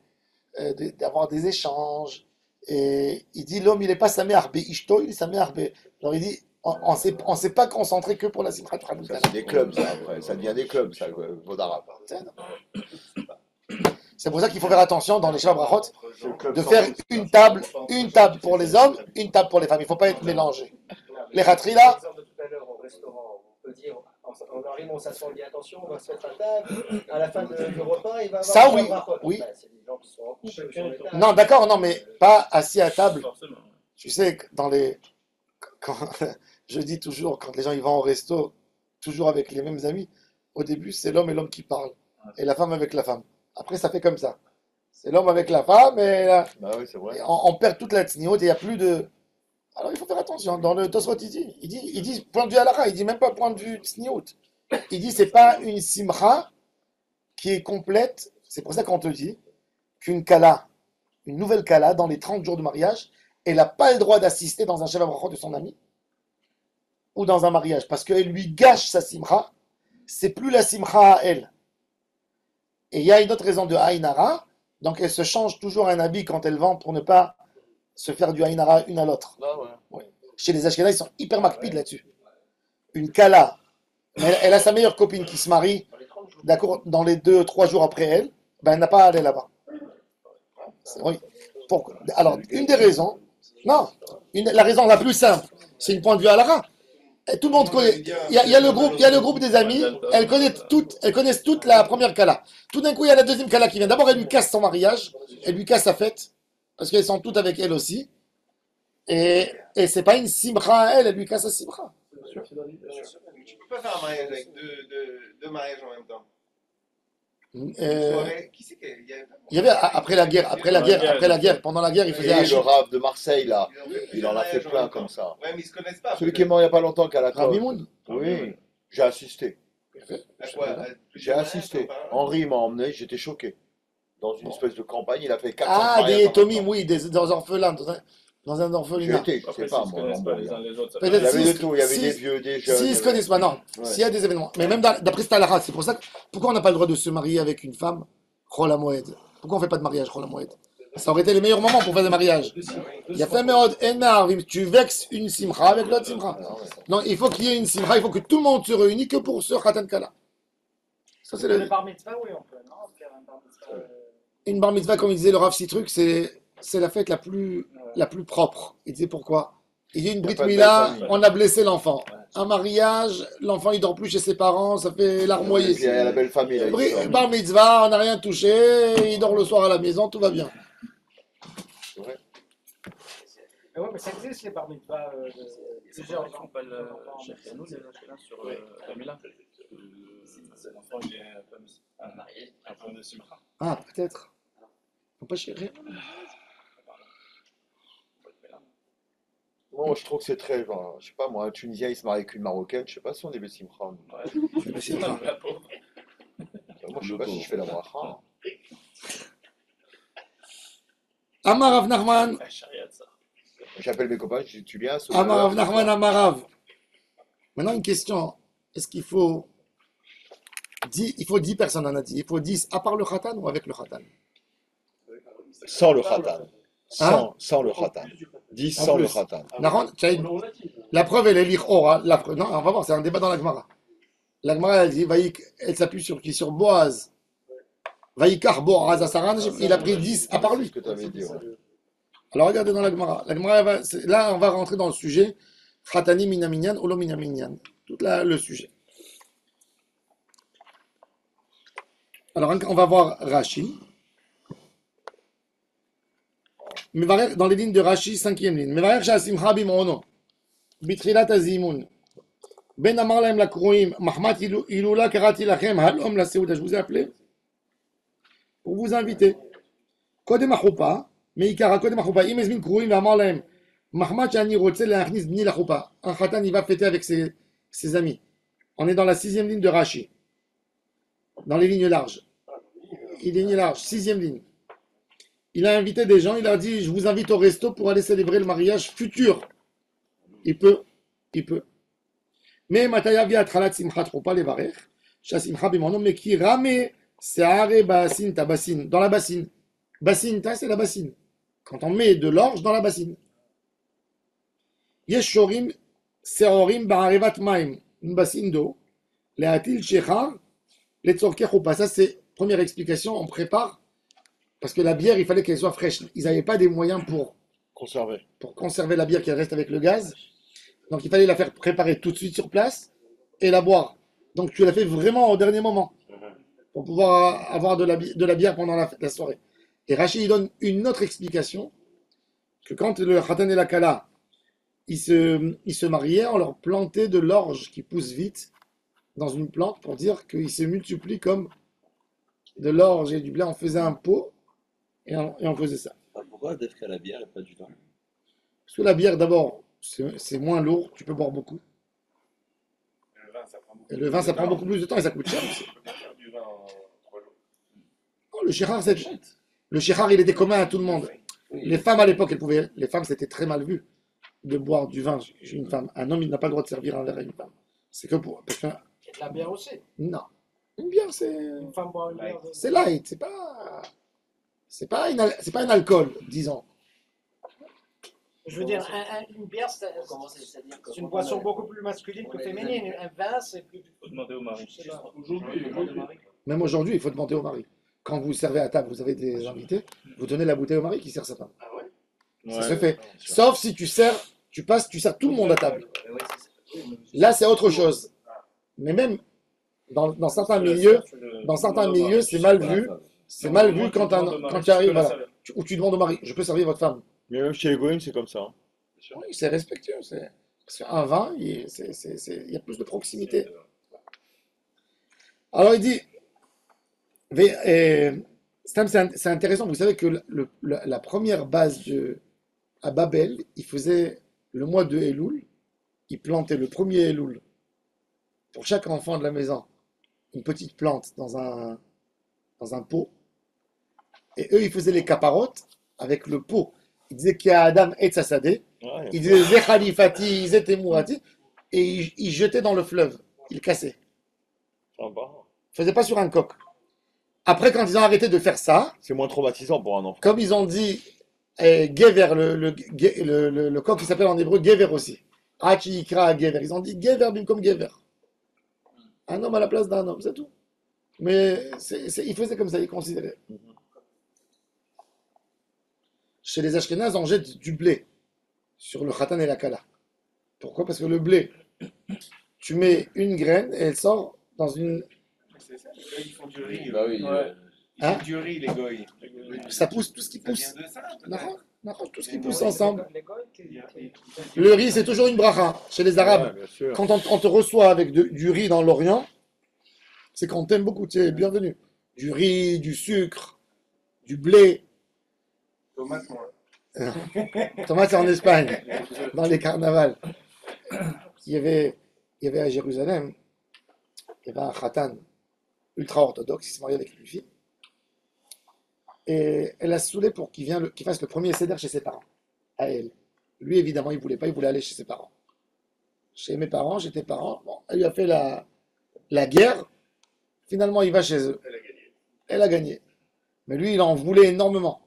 d'avoir des échanges. Et il dit l'homme, il n'est pas saméach Ishto, il est saméach be. Alors il dit on ne s'est pas concentré que pour la Simchat Ça, Tranoutan. c'est des clubs, ça, après. Ça devient des clubs, ça, Vaudara. C'est pour ça qu'il faut faire attention dans les Sheva Brachot C'est le club de sans faire doute. une table pour les hommes, une table pour les femmes. Il ne faut pas être mélangé. Les ratri là, Par exemple, de tout à l'heure au restaurant, on peut dire, on arrive, on s'assoit, on dit attention, on va se mettre à table. À la fin du repas, il va y avoir Ça, un oui, brachot. oui. Ben, c'est des gens qui sont en couple, sur les tables. non, d'accord, non, mais pas assis à table. Forcément. Tu sais, que quand, je dis toujours, quand les gens ils vont au resto, toujours avec les mêmes amis, au début, c'est l'homme et l'homme qui parlent, et la femme avec la femme. Après, ça fait comme ça. C'est l'homme avec la femme, et Bah oui, c'est vrai. on perd toute la tsniout, et il n'y a plus de... Alors il faut faire attention. Dans le Tosfot, il dit point de vue halakha, il dit même pas point de vue tsniout. Il dit c'est pas une simcha qui est complète. C'est pour ça qu'on te dit qu'une kala, une nouvelle kala, dans les 30 jours de mariage, elle n'a pas le droit d'assister dans un Sheva Brachot de son ami ou dans un mariage parce qu'elle lui gâche sa simcha. C'est plus la simcha à elle. Et il y a une autre raison de Aïnara, donc elle se change toujours un habit quand elle vend pour ne pas se faire du Aïnara une à l'autre. Ah ouais. Oui. Chez les Ashkénazes, ils sont hyper macpides là-dessus. Une Kala, elle a sa meilleure copine qui se marie, d'accord, dans les 2-3 jours après elle, ben elle n'a pas à aller là-bas. Oui. Alors, une des raisons, non, la raison la plus simple, c'est une point de vue à Lara. Et tout le monde connaît. Il y a le groupe des amis. Elles connaissent toutes la première Kala. Tout d'un coup, il y a la deuxième Kala qui vient. D'abord, elle lui casse son mariage, elle lui casse sa fête, parce qu'elles sont toutes avec elle aussi. Et c'est pas une simcha à elle, elle lui casse sa simcha. Tu peux pas faire un mariage avec deux mariages en même temps. Qui c'est qu'il y avait pas Il y avait après la guerre, pendant la guerre, il faisait Et le Hachim. Rav de Marseille, là, il en a fait plein comme ça. Ouais, mais ils se connaissent pas. Celui qui est mort il n'y a pas longtemps qu'à la Rav Côte. Mimoun. Oui, j'ai assisté. À quoi J'ai assisté. Henri m'a emmené, j'étais choqué. Dans une espèce de campagne, il a fait 400 Ah, mariages des en même Tomim, temps. oui, des orphelins, dans un J'ai orphelinat. été, je Après, sais pas s'ils se moi. connaissent pas les uns les autres, ça Il y Peut-être avait si- de tout, il y avait si- des vieux, des jeunes. S'ils se connaissent pas, non. Ouais. S'il y a des événements. Mais même d'après Stalara, c'est pour ça pourquoi on n'a pas le droit de se marier avec une femme, Chol Hamoed? Pourquoi on fait pas de mariage, Chol Hamoed? Ça aurait été les meilleurs moments pour faire des mariages. Il y a fait Meod, Enar, tu vexes une simcha avec l'autre simcha. Non, il faut qu'il y ait une simcha, il faut que tout le monde se réunisse que pour ce Khatan Kala. Ça, c'est Le bar mitzvah, oui, on peut, non? Faire un bar mitzvah, Une bar mitzvah, comme il disait le Rav Citruc, c'est la fête la plus propre. Il disait pourquoi? Il y a une Il y a brit pas de mila, belle famille. on a blessé l'enfant. Un mariage, l'enfant il dort plus chez ses parents, ça fait Et larmoyer. puis il y a la belle famille. Là, ils sortent. Bar mitzvah, on n'a rien touché, il dort le soir à la maison, tout va bien. Mais ouais, mais ça existe les bar mitzvah. Plusieurs Ils font pas le chef Yanou, les Ashkenazes, sur la Mila. L'enfant, il est un peu de simcha. Ah, peut-être. Faut pas chérir. Moi, je trouve que c'est très. Genre, je sais pas, moi, un Tunisien, il se marie avec une Marocaine, je sais pas si on est Bessimcha. La pauvre. Moi, je sais pas si je fais la bracha. Amar Rav Nachman, La charia de ça. J'appelle mes copains, je dis, tu viens ce Amar Rav soir Nachman, Amar Rav. Maintenant, une question. Est-ce qu'il faut 10 personnes, on a dit. Il faut 10 à part le khatan ou avec le khatan? Sans le khatan. Hein Sans le khatan. 10 En sans le plus. khatan. Nahon, la preuve, elle est l'Ichora. Non, on va voir, c'est un débat dans la Gemara. La Gemara, elle dit, elle s'appuie sur qui? Sur Boaz. Vaïkar Boaz Asaran, il a pris 10 à part C'est lui. ce que tu avais dit. Ouais. Alors regardez dans la Gemara. La Gemara, là, on va rentrer dans le sujet. Khatani minaminyan, olo minaminyan. Tout le sujet. Alors, on va voir Rashi. Mevarer, dans les lignes de Rashi, 5e ligne. Mevarer sha'asimcha bimono. Bitchilat hazimun. Ben amar lahem lakroim. Mahmat ilula karati lachem. Halom la seuda. Je vous ai appelé pour vous inviter. Kodem achoupa. Meikara kodem achoupa. Im ezmin kroim ve'amar lahem. Mahmat sha'ani rotze le'achnis bni l'achoupa. Un khatan, il va fêter avec ses amis. On est dans la 6e ligne de Rashi. Dans les lignes larges. Il est ligne large. 6e ligne. Il a invité des gens, il a dit, je vous invite au resto pour aller célébrer le mariage futur. Il peut. Mais Matayavi Atralat Simchat Rupa Levarech, Shasimcha Bimono, mais qui rame Seare Basin ta bassine, dans la bassine. Bassine ta, c'est la bassine. Quand on met de l'orge dans la bassine. Yeshorim Seorim Bararevat Maim, une bassine d'eau. Leatil Shechar, Letzorke Rupa. Ça, c'est première explication, on prépare. Parce que la bière, il fallait qu'elle soit fraîche. Ils n'avaient pas des moyens pour conserver la bière qu'elle reste avec le gaz. Donc il fallait la faire préparer tout de suite sur place et la boire. Donc tu la fais vraiment au dernier moment pour pouvoir avoir de la bière pendant la soirée. Et Rachid il donne une autre explication que quand le Khatan et la Kala ils se mariaient, on leur plantait de l'orge qui pousse vite dans une plante pour dire qu'ils se multiplient comme de l'orge et du blé. On faisait un pot et on faisait ça. Pourquoi Def la bière et pas du vin? Parce que la bière, d'abord, c'est moins lourd, tu peux boire beaucoup. Le vin, ça prend beaucoup Et le vin, ça prend temps. beaucoup plus de temps et ça coûte cher aussi. On peut pas faire du vin en 3 jours. Oh, le shihar, il était commun à tout le monde. Les femmes à l'époque, les femmes, c'était très mal vu de boire du vin chez une femme. Un homme, il n'a pas le droit de servir un verre à une femme. C'est que pour. Parce que, Et de la bière aussi. non. Une bière, c'est. Une femme boit une bière. C'est light, c'est pas. C'est pas un alcool, disons. Je veux dire, une bière, Comment c'est-à-dire c'est une boisson beaucoup plus masculine que féminine. Un vin, c'est plus. Faut demander au mari. Je sais pas. Aujourd'hui, Même aujourd'hui, il faut demander au mari. Quand vous servez à table, vous avez des invités, vous donnez la bouteille au mari qui sert sa femme. ah ouais. Ça se fait. Sauf si tu sers tout le monde à table. Là, c'est autre chose. Mais même dans certains milieux, c'est mal vu. C'est mal vu quand tu arrives, voilà, où tu demandes au mari, je peux servir votre femme. Mais même chez les goïms, c'est comme ça. Hein. Oui, c'est respectueux. Parce qu'un vin, il y a plus de proximité. Alors il dit, c'est intéressant, vous savez que la première base à Babel, il faisait le mois de Elul, il plantait le premier Elul pour chaque enfant de la maison, une petite plante dans un pot. Et eux, ils faisaient les caparotes avec le pot. Ils disaient qu'il y a Adam et Tsasadeh. Ouais, Ils disaient Zechalifati, Zetemurati. Et ils jetaient dans le fleuve. Ils cassaient. sympa. Ils ne faisaient pas sur un coq. Après, quand ils ont arrêté de faire ça, C'est moins traumatisant pour un enfant. comme ils ont dit Gever, le coq qui s'appelle en hébreu Gever aussi. Hachi Ikra Gever. Ils ont dit Gever comme Gever. Un homme à la place d'un homme, c'est tout. Mais ils faisaient comme ça, ils considéraient. Chez les Ashkénazes, on jette du blé sur le khatan et la kala. Pourquoi? Parce que le blé, tu mets une graine et elle sort dans une. C'est ça, les goïs, ils font du riz. Bah oui. Ouais. Ils Hein font du riz, les goïs. Ça pousse, tout ce qui Ça pousse. vient de ça, peut-être. Non, tout ce qui pousse ensemble. Les goïs qui- Le riz, c'est toujours une bracha. Chez les Arabes, Ouais, bien sûr. quand on te reçoit avec du riz dans l'Orient, c'est qu'on t'aime beaucoup, tu es bienvenu. Du riz, du sucre, du blé. Tomate, moi. Thomas, c'est en Espagne, dans les carnavals. Il y avait à Jérusalem, il y avait un khatan ultra-orthodoxe, il s'est marié avec une fille. Et elle a saoulé pour qu'il fasse le premier seder chez ses parents, à elle. Lui, évidemment, il voulait pas, il voulait aller chez ses parents. Chez mes parents, chez tes parents, bon, elle lui a fait la guerre. Finalement, il va chez eux. Elle a gagné. Elle a gagné. Mais lui, il en voulait énormément.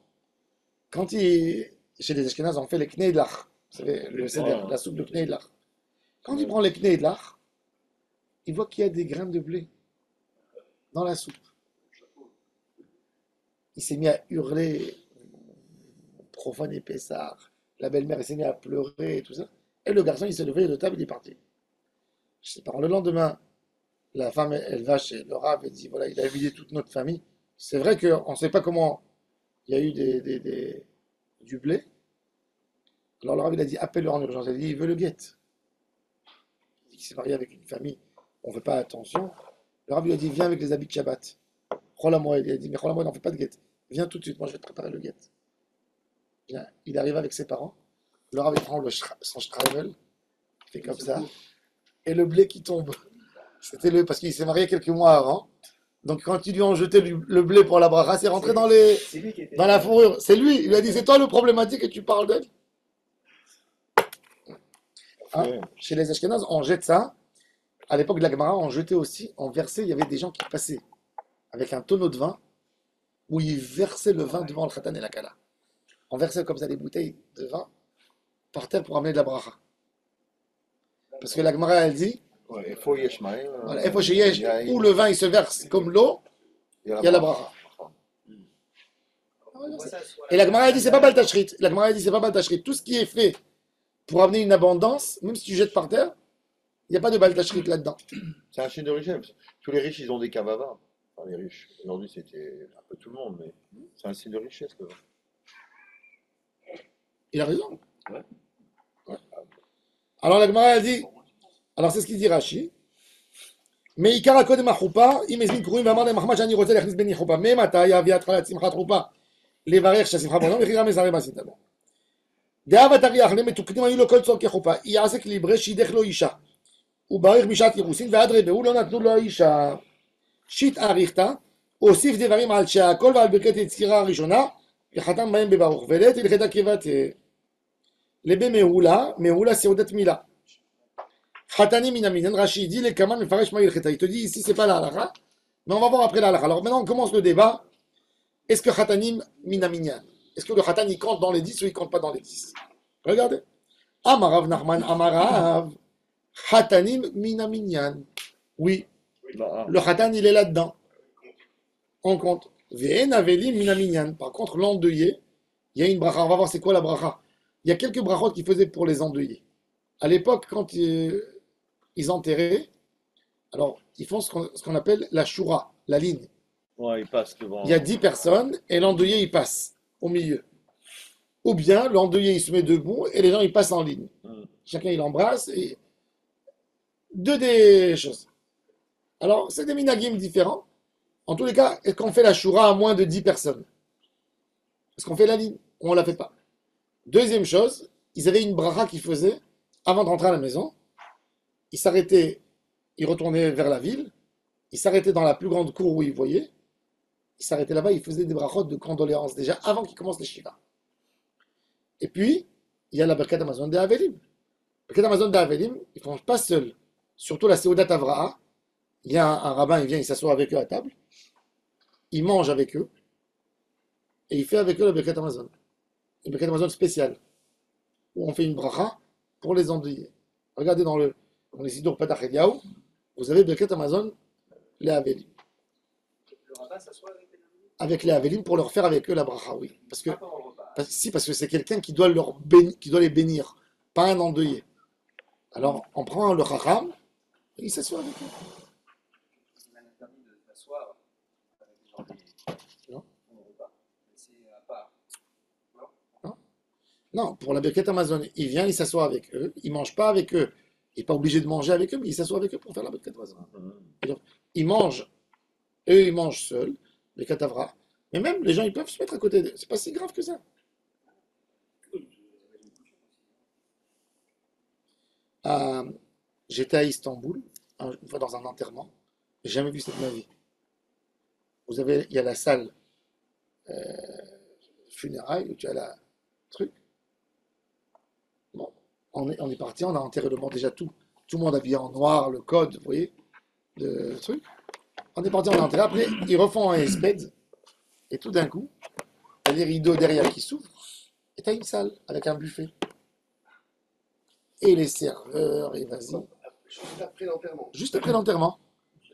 Chez les Ashkénazes, on fait les kneidlach. Vous savez, le seder, la soupe de kneidlach. Quand il prend les kneidlach, il voit qu'il y a des graines de blé dans la soupe. Il s'est mis à hurler, profaner Pessar. La belle-mère s'est mise à pleurer et tout ça. Et le garçon, il s'est levé de table, il est parti. Je sais pas, le lendemain, la femme, elle va chez le rabbin et dit, voilà, il a humilié toute notre famille. C'est vrai qu'on ne sait pas comment il y a eu du blé. Alors le rabbin, il a dit, appelle-le en urgence. Il a dit, il veut le guet. Il dit qu'il s'est marié avec une famille, on ne fait pas attention. Le rabbin lui a dit, viens avec les habits de Shabbat. Rola-moi, il a dit, mais Rola-moi, n'en fais pas de guet. Viens tout de suite, moi je vais te préparer le guet. Viens. Il arrive avec ses parents. Le rabbin prend son stravel, il fait comme ça, et le blé qui tombe. C'était parce qu'il s'est marié quelques mois avant. Donc quand ils lui ont jeté le blé pour la bracha, c'est rentré dans C'est lui qui était. la fourrure. C'est lui. Il lui a dit, c'est toi le problématique et tu parles d'elle. Hein? Ouais. Chez les Ashkénazes, on jette ça. À l'époque de la Gemara, on jetait aussi, on versait, il y avait des gens qui passaient avec un tonneau de vin où ils versaient le vin devant le khatan et la kala. On versait comme ça des bouteilles de vin par terre pour amener de la bracha. Parce que la Gemara, elle dit, Ouais, il faut Yeshmael. voilà, Efo sheyesh, où le vin il se verse comme l'eau, il y a la bracha. Et la Gemara, elle dit, c'est pas Baltachrit. La Gemara, elle dit, c'est pas Baltachrit. Tout ce qui est fait pour amener une abondance, même si tu jettes par terre, il n'y a pas de Baltachrit là-dedans. C'est un signe de richesse. Tous les riches, ils ont des caves à vin. Enfin, les riches. Aujourd'hui, c'était un peu tout le monde, mais c'est un signe de richesse. Le vin. Il a raison. Ouais. Ouais. Alors la Gemara, elle dit, alors c'est ce qu'il dit Rashi. Mais Ikara Kodem HaChoupa, אם הזמין קרואים ואמר להם מחמד שאני רוצה להכניס בני חופה, ממתי יביא התחלת שמחת חופה לברך שהשמחה בעולם וכי גם מזרם עשית בו. דאבת אריח למתוקנים היו לו כל צורכי חופה, יעסק ליברה שידך לו אישה. ובריך בשעת אירוסין, ואדרבה, הוא לא נתנו לו אישה. שיט אריכתא, הוסיף דברים על שהכל ועל ברכת יצירה הראשונה, וחתם בהם בברוך, ולעת הלכתה כבת לבי מהולה סעודת מילה. חתני מן המינן, Rashi dit les Kaman מפרש מה הלכתה. Il te dit ici c'est pas la halakha, mais on va voir après la halakha. Alors maintenant on commence le débat. Est-ce que Khatanim mina minyan? Est-ce que le Khatan il compte dans les 10 ou il compte pas dans les 10? Regardez. Amarav Nachman Amarav Khatanim mina minyan. Oui, le Khatan il est là-dedans. On compte. Ve'en avelim mina minyan. Par contre l'endeuillé, il y a une bracha. On va voir c'est quoi la bracha. Il y a quelques brachot qu'ils faisaient pour les endeuillés. À l'époque quand ils enterraient, alors ils font ce qu'on appelle la shura, la ligne. Ouais, il passe devant. Il y a 10 personnes et l'endeuillé il passe au milieu. Ou bien l'endeuillé il se met debout et les gens ils passent en ligne. Chacun il embrasse et deux des choses. Alors c'est des minagim différents. En tous les cas, est-ce qu'on fait la shura à moins de 10 personnes? Est-ce qu'on fait la ligne ou on la fait pas? Deuxième chose, ils avaient une bracha qu'ils faisaient avant de rentrer à la maison. Ils s'arrêtaient, ils retournaient vers la ville, ils s'arrêtaient dans la plus grande cour où ils voyaient. Ils s'arrêtaient là-bas, ils faisaient des brachot de condoléances déjà avant qu'ils commencent les Shiva. Et puis, il y a la Birkat Hamazon de Avelim. La Birkat Hamazon de Avelim, ils ne font pas seuls. Surtout la Seudat Avraha. Il y a un rabbin, il vient, il s'assoit avec eux à table. Il mange avec eux. Et il fait avec eux la Birkat Hamazon. Une Birkat Hamazon spéciale. Où on fait une bracha pour les endeuillés. Regardez dans les Sidour Patach Eliyahu, vous avez Birkat Hamazon, les Avelim. Le rabbin s'assoit avec les amis Avec les Avelim pour leur faire avec eux la bracha, oui. Parce que, pas pendant le repas. parce que c'est quelqu'un qui doit qui doit les bénir, pas un endeuillé. Alors, on prend le chacham et il s'assoit avec eux. C'est même interdit de s'asseoir avec les gens qui Non. pendant le repas. Mais c'est à part. Non, pour la Birkat Hamazon, il vient, il s'assoit avec eux, il ne mange pas avec eux. Il n'est pas obligé de manger avec eux, mais il s'assoit avec eux pour faire la Birkat Hamazon. Ils mangent, eux ils mangent seuls, les katavra. Mais même les gens ils peuvent se mettre à côté d'eux. C'est pas si grave que ça. J'étais à Istanbul, une fois dans un enterrement. J'ai jamais vu ça de ma vie. Il y a la salle funérailles où tu as la truc. Bon, on est parti, on a enterré le mort déjà tout. Tout le monde habillé en noir, le code, vous voyez, le truc. On est parti, on a enterré. Après, ils refont un espède. Et tout d'un coup, il y a des rideaux derrière qui s'ouvrent. Et tu as une salle avec un buffet. Et les serveurs, et vas-y. Juste après l'enterrement. Juste après l'enterrement.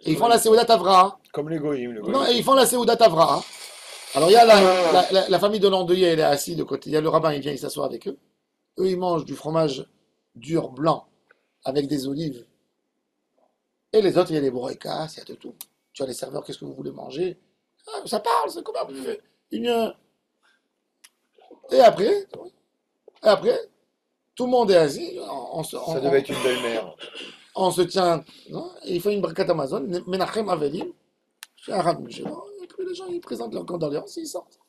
Et ils font la Seudat Avraha. Comme les goïms. Non, et ils font la Seudat Avraha. Alors il y a la famille de l'endeuillé, elle est assise de côté. Il y a le rabbin, il vient, il s'assoit avec eux. Eux, ils mangent du fromage dur, blanc, avec des olives. Et les autres, il y a les bourrekas, il y a de tout. Tu as les serveurs, qu'est-ce que vous voulez manger? Ah, ça parle, c'est comme un buffet. Et après, tout le monde est assis. Ça devait être une belle-mère. On se tient, non, et il fait une Birkat Hamazon, Menachem Avelim, chez un rabbin chez moi, et puis les gens ils présentent leurs condoléances et ils sortent.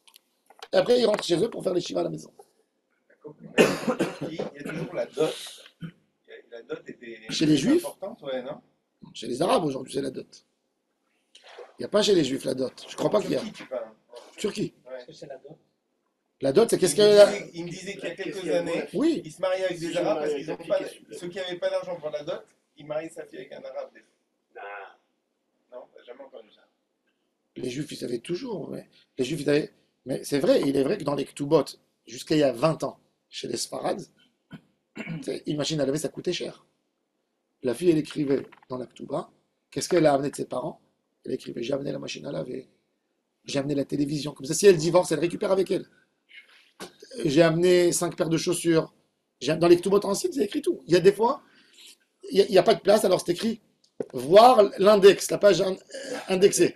Et après ils rentrent chez eux pour faire les shivas à la maison. Il y a toujours la dot. La dot était Chez les Juifs? importante, ouais, non? Chez les Arabes aujourd'hui c'est la dot. Il n'y a pas chez les Juifs la dot. Je crois pas qu'il y a. Turquie, tu parles. Turquie. Est-ce que c'est la dot? La dot c'est qu'est-ce que... Il me disait qu'il y a quelques années, Oui, il se mariait avec des Arabes parce qu'ils ont pas, ceux qui n'avaient pas d'argent pour la dot, ils mariaient sa fille avec un Arabe. Non, t'as jamais entendu ça. les Juifs ils avaient toujours, mais les Juifs ils avaient... Mais c'est vrai, il est vrai que dans les Ktubot, jusqu'à il y a 20 ans, chez les Sfarades, une machine à laver ça coûtait cher. La fille elle écrivait dans la Ktuba, qu'est-ce qu'elle a amené de ses parents? Elle écrivait, j'ai amené la machine à laver, j'ai amené la télévision. Comme ça, si elle divorce, elle récupère avec elle. J'ai amené 5 paires de chaussures. Dans les Ktubot anciennes, c'est écrit tout. Il y a des fois, il n'y a pas de place, alors c'est écrit voir l'index, la page indexée.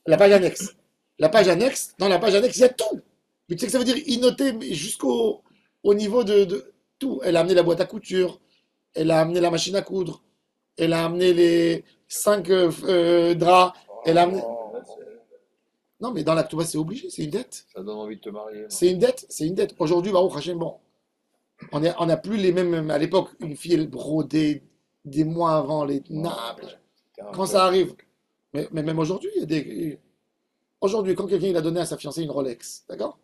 La page annexe. La page annexe, dans la page annexe, il y a tout. Mais tu sais que ça veut dire innoter jusqu'au niveau de tout. Elle a amené la boîte à couture, elle a amené la machine à coudre, elle a amené les 5 draps, elle a amené... Non, mais dans la Ktuba, c'est obligé, c'est une dette. Ça donne envie de te marier. C'est une dette, c'est une dette. Aujourd'hui, Baruch Hashem, bon, On n'a plus les mêmes. À l'époque, une fille, elle brodait des mois avant les nappes. Quand ça arrive. Mais même aujourd'hui, il y a des. Aujourd'hui, quand quelqu'un il a donné à sa fiancée une Rolex, d'accord?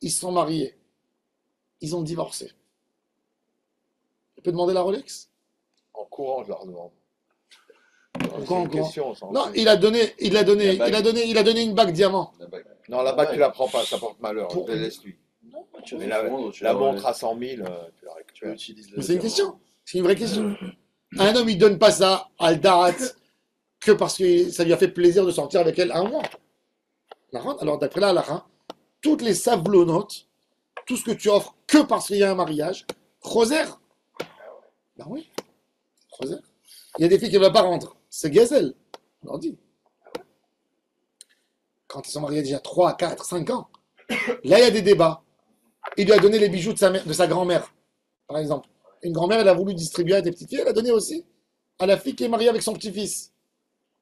Ils se sont mariés. Ils ont divorcé. Il peut demander la Rolex? En courant, je leur demande. Pourquoi C'est en une courant? question, ça. Non, il a donné une bague diamant. Non, la bague, tu la prends pas, ça porte malheur. Pour- Laisse-lui. Tu Mais vas la, vendre, tu la vas montre à 100 000, tu la tu récupères. utilises Mais c'est une question. C'est une vraie question. Un homme, il donne pas ça à Al-Darat que parce que ça lui a fait plaisir de sortir avec elle un mois. Alors, d'après la halakha, toutes les savlonotes, tout ce que tu offres que parce qu'il y a un mariage, Choser. Ben oui, Choser. Il y a des filles qui ne veulent pas rendre. C'est Gazelle. On leur dit. Quand ils sont mariés déjà 3, 4, 5 ans, là, il y a des débats. Il lui a donné les bijoux de sa grand-mère, par exemple. Une grand-mère, elle a voulu distribuer à des petites filles, elle a donné aussi à la fille qui est mariée avec son petit-fils.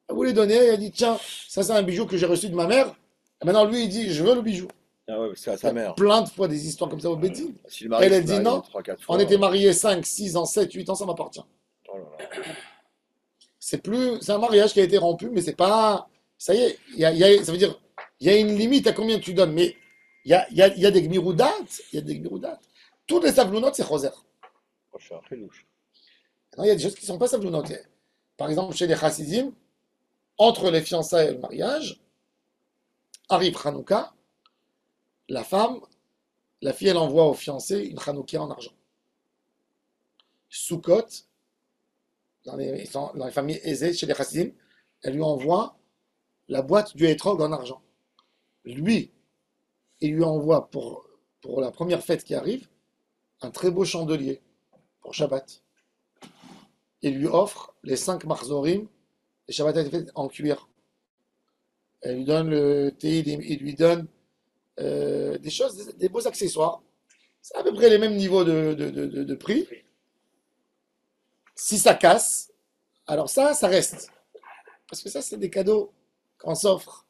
Elle voulait donner, elle a dit, tiens, ça c'est un bijou que j'ai reçu de ma mère. Et maintenant, lui, il dit, je veux le bijou. Ah ouais, c'est à Il y sa a mère. plein de fois des histoires comme ça au Bédine. Si le mari Elle a se dit marie non, 3-4 On fois, était mariés 5, 6 ans, 7, 8 ans, ça m'appartient. oh là là. C'est un mariage qui a été rompu, mais c'est pas. Ça y est, ça veut dire, il y a une limite à combien tu donnes, mais il y a des gmiroudat, il y a des gmiroudat. Toutes les savlounotes, c'est Choser. Oh, je suis un louche. Non, il y a des choses qui ne sont pas savlounotes. Par exemple, chez les chassidim, entre les fiançailles et le mariage, arrive Hanouka, la femme, la fille, elle envoie au fiancé une Hanouka en argent. Soukot, dans les familles aisées, chez les chassidim, elle lui envoie la boîte du hétrog en argent. Lui, il lui envoie pour la première fête qui arrive, un très beau chandelier pour Shabbat. Il lui offre les 5 marzorim, les Shabbat a été fait en cuir. Elle lui donne le thé, il lui donne des choses, des beaux accessoires. C'est à peu près les mêmes niveaux de prix. Si ça casse, alors ça reste. Parce que ça, c'est des cadeaux qu'on s'offre.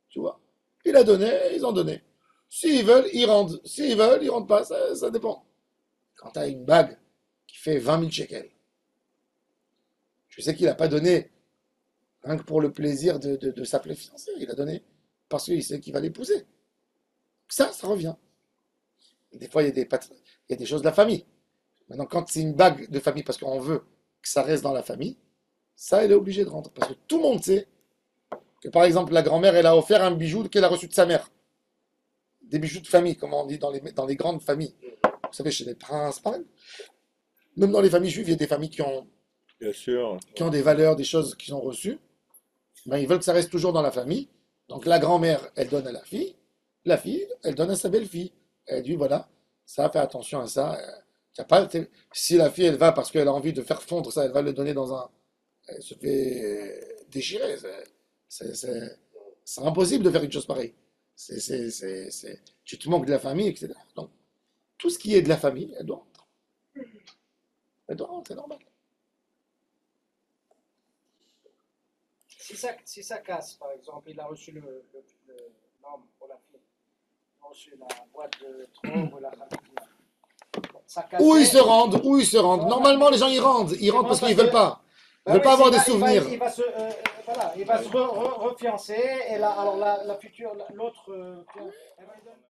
Tu vois. Il a donné, ils ont donné. S'ils veulent, ils rendent. S'ils veulent, ils rendent pas. Ça dépend. Quand tu as une bague qui fait 20 000 shekels, je sais qu'il n'a pas donné rien que pour le plaisir de s'appeler fiancé. Il a donné parce qu'il sait qu'il va l'épouser. Ça revient. Des fois, il y a des choses de la famille. Maintenant, quand c'est une bague de famille parce qu'on veut que ça reste dans la famille, ça, elle est obligée de rendre. Parce que tout le monde sait que, par exemple, la grand-mère, elle a offert un bijou qu'elle a reçu de sa mère. Des bijoux de famille, comme on dit dans les grandes familles. Vous savez, chez les princes, pareil. Même dans les familles juives, il y a des familles Bien sûr. qui ont des valeurs, des choses qu'ils ont reçues. Ben, ils veulent que ça reste toujours dans la famille. Donc la grand-mère, elle donne à la fille. La fille, elle donne à sa belle-fille. Elle dit, voilà, ça, fais attention à ça. Si la fille, elle va parce qu'elle a envie de faire fondre ça, elle va le donner dans un... Elle se fait déchirer. C'est impossible de faire une chose pareille. Tu te manques de la famille, etc. Donc, tout ce qui est de la famille, elle doit rentrer. Elle doit rentrer, c'est normal. Si ça casse, par exemple, il a reçu l'homme pour la fille, il a reçu la boîte de trompe ou la famille. Ça casse. Où ils se rendent. Normalement, les gens, ils rendent. Ils rentrent parce qu'ils ne veulent pas. Ils ne veulent pas avoir des souvenirs. Il va se refiancer, et là, alors la future, l'autre, elle va lui donner-